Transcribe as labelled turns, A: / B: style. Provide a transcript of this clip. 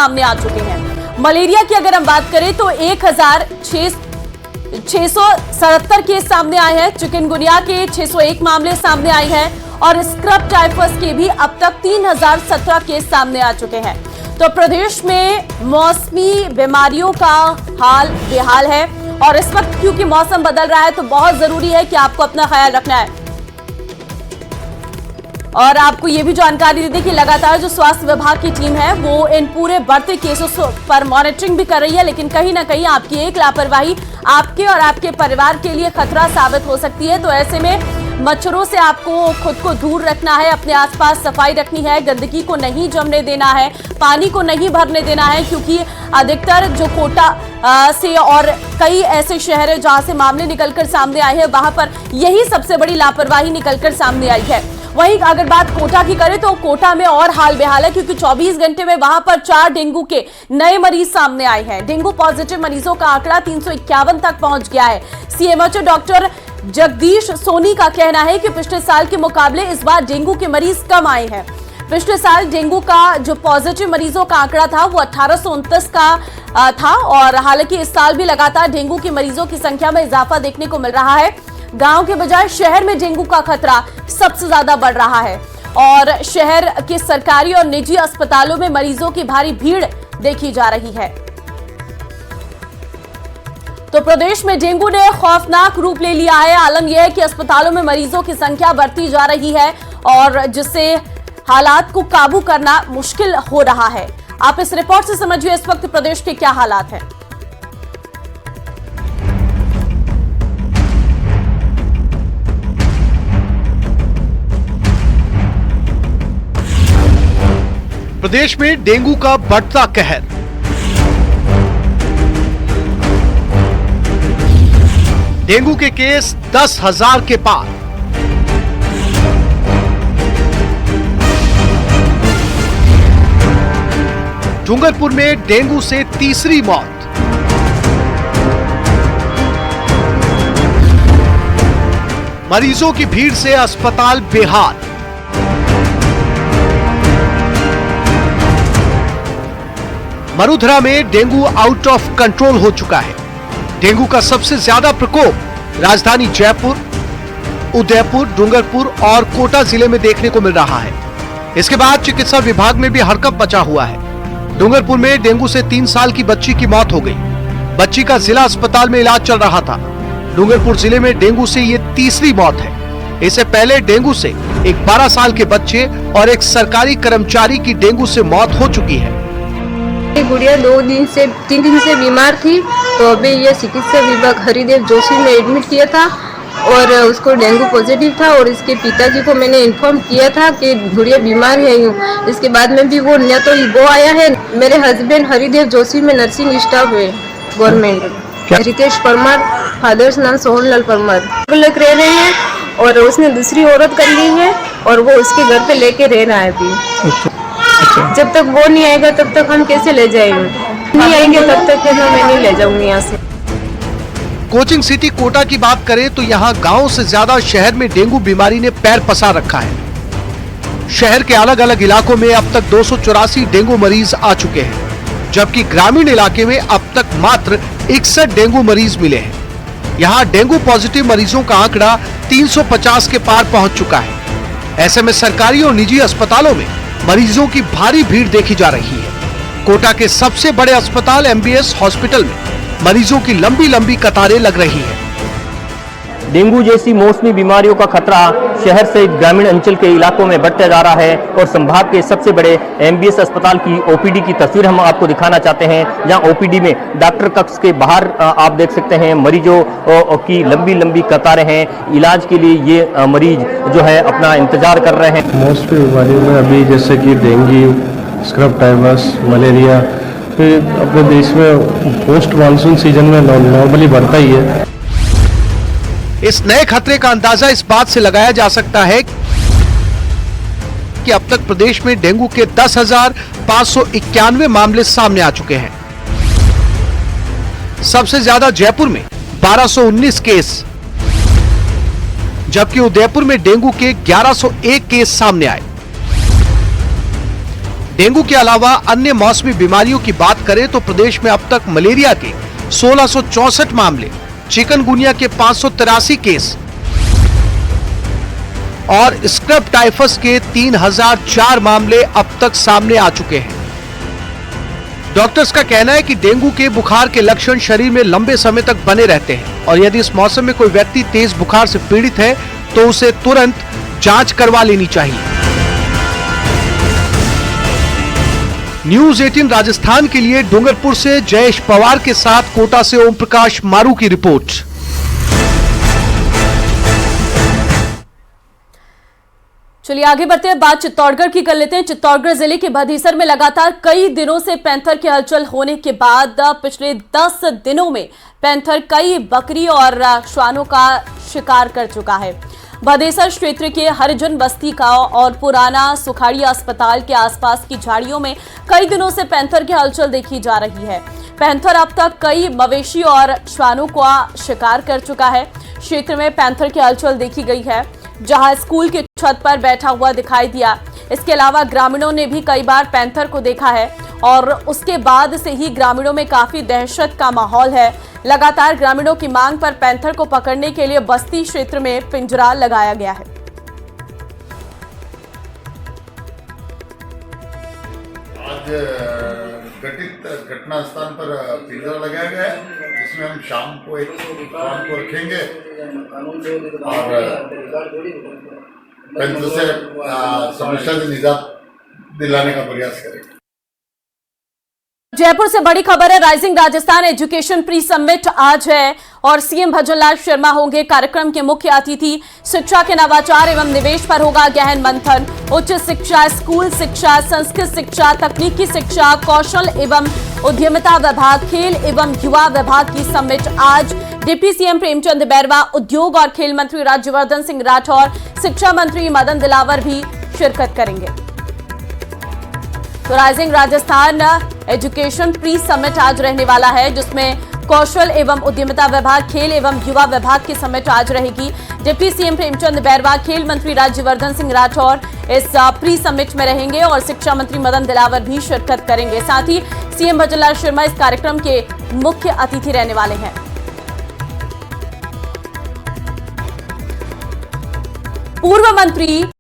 A: सामने आ चुके हैं। मलेरिया की अगर हम बात करें तो 1677 केस सामने आए हैं। चिकनगुनिया के 601 मामले सामने आए हैं और स्क्रब टाइफस के भी अब तक 3017 केस सामने आ चुके हैं। तो प्रदेश में मौसमी बीमारियों का हाल बेहाल है और इस वक्त क्योंकि मौसम बदल रहा है तो बहुत जरूरी है कि आपको अपना ख्याल रखना है। और आपको ये भी जानकारी दे दें कि लगातार जो स्वास्थ्य विभाग की टीम है वो इन पूरे बढ़ते केसों पर मॉनिटरिंग भी कर रही है, लेकिन कहीं ना कहीं आपकी एक लापरवाही आपके और आपके परिवार के लिए खतरा साबित हो सकती है। तो ऐसे में मच्छरों से आपको खुद को दूर रखना है, अपने आसपास सफाई रखनी है, गंदगी को नहीं जमने देना है, पानी को नहीं भरने देना है, क्योंकि अधिकतर जो कोटा से और कई ऐसे शहर है जहां से मामले निकलकर सामने आए हैं वहां पर यही सबसे बड़ी लापरवाही निकलकर सामने आई है। वहीं अगर बात कोटा की करें तो कोटा में और हाल बेहाल है, क्योंकि 24 घंटे में वहां पर 4 डेंगू के नए मरीज सामने आए हैं। डेंगू पॉजिटिव मरीजों का आंकड़ा 351 तक पहुंच गया है। सीएमएचओ डॉक्टर जगदीश सोनी का कहना है कि पिछले साल के मुकाबले इस बार डेंगू के मरीज कम आए हैं। पिछले साल डेंगू का जो पॉजिटिव मरीजों का आंकड़ा था वो 1829 का था और हालांकि इस साल भी लगातार डेंगू के मरीजों की संख्या में इजाफा देखने को मिल रहा है। गांव के बजाय शहर में डेंगू का खतरा सबसे ज्यादा बढ़ रहा है और शहर के सरकारी और निजी अस्पतालों में मरीजों की भारी भीड़ देखी जा रही है। तो प्रदेश में डेंगू ने खौफनाक रूप ले लिया है। आलम यह है कि अस्पतालों में मरीजों की संख्या बढ़ती जा रही है और जिससे हालात को काबू करना मुश्किल हो रहा है। आप इस रिपोर्ट से समझिए इस वक्त प्रदेश के क्या हालात हैं।
B: प्रदेश में डेंगू का बढ़ता कहर। डेंगू के केस 10,000 के पार। डूंगरपुर में डेंगू से तीसरी मौत। मरीजों की भीड़ से अस्पताल बेहाल। मरुधरा में डेंगू आउट ऑफ कंट्रोल हो चुका है। डेंगू का सबसे ज्यादा प्रकोप राजधानी जयपुर, उदयपुर, डूंगरपुर और कोटा जिले में देखने को मिल रहा है। इसके बाद चिकित्सा विभाग में भी हड़कंप मचा हुआ है। डूंगरपुर में डेंगू से 3 साल की बच्ची की मौत हो गई। बच्ची का जिला अस्पताल में इलाज चल रहा था। डूंगरपुर जिले में डेंगू से ये तीसरी मौत है। इससे पहले डेंगू से एक 12 साल के बच्चे और एक सरकारी कर्मचारी की डेंगू से मौत हो चुकी है।
C: गुड़िया 3 दिन से बीमार थी, तो अभी ये चिकित्सा विभाग हरिदेव जोशी में एडमिट किया था और उसको डेंगू पॉजिटिव था और इसके पिताजी को मैंने इन्फॉर्म किया था कि गुड़िया बीमार है यूँ। इसके बाद में भी वो न तो वो आया है। मेरे हस्बैंड हरिदेव जोशी में नर्सिंग स्टाफ है गवर्नमेंट। रितेश परमार, फादर्स नाम सोहनलाल परमार। अलग रह रहे हैं और उसने दूसरी औरत कर ली है और वो उसके घर पे लेके रह रहा है अभी। जब तक वो नहीं आएगा तब तक हम कैसे ले जाएंगे? नहीं आएंगे तब तक फिर मैं नहीं ले जाऊंगी यहाँ से।
B: कोचिंग सिटी कोटा की बात करें तो यहाँ गांव से ज्यादा शहर में डेंगू बीमारी ने पैर पसार रखा है। शहर के अलग अलग इलाकों में अब तक 284 डेंगू मरीज आ चुके हैं, जबकि ग्रामीण इलाके में अब तक मात्र 61 डेंगू मरीज मिले हैं। यहाँ डेंगू पॉजिटिव मरीजों का आंकड़ा 350 के पार पहुंच चुका है। ऐसे में सरकारी और निजी अस्पतालों में मरीजों की भारी भीड़ देखी जा रही है। कोटा के सबसे बड़े अस्पताल MBS हॉस्पिटल में मरीजों की लंबी लंबी कतारें लग रही है।
D: डेंगू जैसी मौसमी बीमारियों का खतरा शहर से ग्रामीण अंचल के इलाकों में बढ़ता जा रहा है और संभाग के सबसे बड़े MBS अस्पताल की OPD की तस्वीर हम आपको दिखाना चाहते हैं, जहां OPD में डॉक्टर कक्ष के बाहर आप देख सकते हैं मरीजों की लंबी लंबी कतारें हैं। इलाज के लिए ये मरीज जो है अपना इंतजार कर रहे हैं।
E: मौसमी बीमारियों में अभी जैसे कि डेंगू, स्क्रब टाइफस, मलेरिया फिर अपने देश में पोस्ट मानसून सीजन में नॉर्मली बढ़ता ही है।
B: इस नए खतरे का अंदाजा इस बात से लगाया जा सकता है कि अब तक प्रदेश में डेंगू के 10,591 मामले सामने आ चुके हैं। सबसे ज्यादा जयपुर में 1219 केस, जबकि उदयपुर में डेंगू के 1101 केस सामने आए। डेंगू के अलावा अन्य मौसमी बीमारियों की बात करें तो प्रदेश में अब तक मलेरिया के 1664 मामले, चिकनगुनिया के 583 केस और स्क्रब टाइफस के 3004 मामले अब तक सामने आ चुके हैं। डॉक्टर्स का कहना है कि डेंगू के बुखार के लक्षण शरीर में लंबे समय तक बने रहते हैं और यदि इस मौसम में कोई व्यक्ति तेज बुखार से पीड़ित है तो उसे तुरंत जांच करवा लेनी चाहिए। न्यूज 18 राजस्थान के लिए डूंगरपुर से जयेश पवार के साथ कोटा से ओम प्रकाश मारू की रिपोर्ट।
A: चलिए आगे बढ़ते हैं, बात चित्तौड़गढ़ की कर लेते हैं। चित्तौड़गढ़ जिले के भदीसर में लगातार कई दिनों से पैंथर की हलचल होने के बाद पिछले 10 दिनों में पैंथर कई बकरी और श्वानों का शिकार कर चुका है। भदेसर क्षेत्र के हरिजन बस्ती का और पुराना सुखाड़ी अस्पताल के आसपास की झाड़ियों में कई दिनों से पैंथर की हलचल देखी जा रही है। पैंथर अब तक कई मवेशी और श्वानों का शिकार कर चुका है। क्षेत्र में पैंथर की हलचल देखी गई है, जहां स्कूल के छत पर बैठा हुआ दिखाई दिया। इसके अलावा ग्रामीणों ने भी कई बार पैंथर को देखा है और उसके बाद से ही ग्रामीणों में काफी दहशत का माहौल है। लगातार ग्रामीणों की मांग पर पैंथर को पकड़ने के लिए बस्ती क्षेत्र में पिंजरा लगाया गया है।
F: आज घटित घटना स्थान पर पिंजरा लगाया गया है, जिसमें हम शाम को एक श्वान को रखेंगे और पैंथर से समस्या से निजात दिलाने का प्रयास करेंगे।
A: जयपुर से बड़ी खबर है, rising Rajasthan education pre summit आज है और सीएम भजनलाल शर्मा होंगे कार्यक्रम के मुख्य अतिथि। शिक्षा के नवाचार एवं निवेश पर होगा गहन मंथन। उच्च शिक्षा, स्कूल शिक्षा, संस्कृत शिक्षा, तकनीकी शिक्षा, कौशल एवं उद्यमिता विभाग, खेल एवं युवा विभाग की समिट आज। डिप्टी सीएम प्रेमचंद बैरवा, उद्योग और खेल मंत्री राज्यवर्धन सिंह राठौर, शिक्षा मंत्री मदन दिलावर भी शिरकत करेंगे। तो rising Rajasthan education pre summit आज रहने वाला है, जिसमें कौशल एवं उद्यमिता विभाग, खेल एवं युवा विभाग की समिट आज रहेगी। डिप्टी सीएम प्रेमचंद बैरवा, खेल मंत्री राज्यवर्धन सिंह राठौर इस प्री समिट में रहेंगे और शिक्षा मंत्री मदन दिलावर भी शिरकत करेंगे। साथ ही सीएम भजनलाल शर्मा इस कार्यक्रम के मुख्य अतिथि रहने वाले हैं। पूर्व मंत्री